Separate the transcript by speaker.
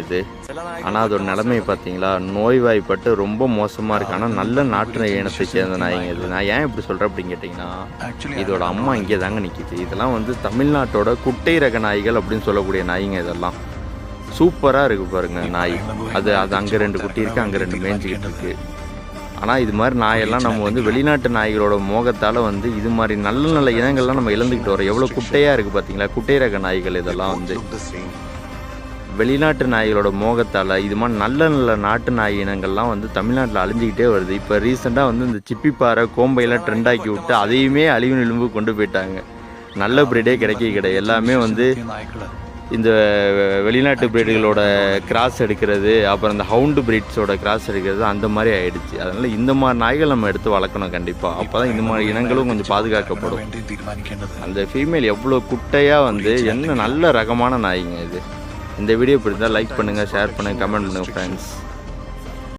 Speaker 1: இது. ஆனால் அதோட நிலைமையை பார்த்தீங்களா, நோய்வாய்ப்பட்டு ரொம்ப மோசமாக இருக்குது. ஆனால் நல்ல நாட்டு இனத்தை சேர்ந்த நாய்ங்க இது. நான் ஏன் இப்படி சொல்கிறேன் அப்படின்னு கேட்டிங்கன்னா, இதோட அம்மா இங்கே தாங்க நிற்கிது. இதெல்லாம் வந்து தமிழ்நாட்டோட குட்டை ரக நாய்கள் அப்படின்னு சொல்லக்கூடிய நாய்ங்க. இதெல்லாம் சூப்பராக இருக்குது பாருங்கள் நாய். அது அங்கே 2 குட்டி இருக்குது, அங்கே 2 மேய்ஞ்சிக்கிட்டு இருக்குது. ஆனால் இது மாதிரி நாயெல்லாம் நம்ம வந்து வெளிநாட்டு நாய்களோட மோகத்தால் வந்து இது மாதிரி நல்ல நல்ல இனங்கள்லாம் நம்ம இழந்துக்கிட்டு வரோம். எவ்வளோ குட்டையாக இருக்குது பார்த்தீங்களா, குட்டை ரக நாய்கள். இதெல்லாம் வந்து வெளிநாட்டு நாய்களோட மோகத்தால் இது மாதிரி நல்ல நல்ல நாட்டு நாய் இனங்கள்லாம் வந்து தமிழ்நாட்டில் அழிஞ்சிக்கிட்டே வருது. இப்போ ரீசெண்டாக வந்து இந்த சிப்பிப்பாறை கோம்பையெல்லாம் ட்ரெண்டாக்கி விட்டு அதையுமே அழிவு நிலும்பு கொண்டு போயிட்டாங்க. நல்ல பிரீடே கிடையாது. எல்லாமே வந்து இந்த வெளிநாட்டு பிரீடுகளோட கிராஸ் எடுக்கிறது, அப்புறம் இந்த ஹவுண்டு பிரீட்ஸோட கிராஸ் எடுக்கிறது, அந்த மாதிரி ஆகிடுச்சு. அதனால் இந்த மாதிரி நாய்கள் நம்ம எடுத்து வளர்க்கணும் கண்டிப்பாக. அப்போ தான் இந்த மாதிரி இனங்களும் கொஞ்சம் பாதுகாக்கப்படும். அந்த ஃபீமேல் எவ்வளோ குட்டையாக வந்து என்ன நல்ல ரகமான நாய்ங்க இது. இந்த வீடியோ பிடிச்சா லைக் பண்ணுங்கள், ஷேர் பண்ணுங்கள், கமெண்ட் பண்ணுங்கள் ஃப்ரெண்ட்ஸ்.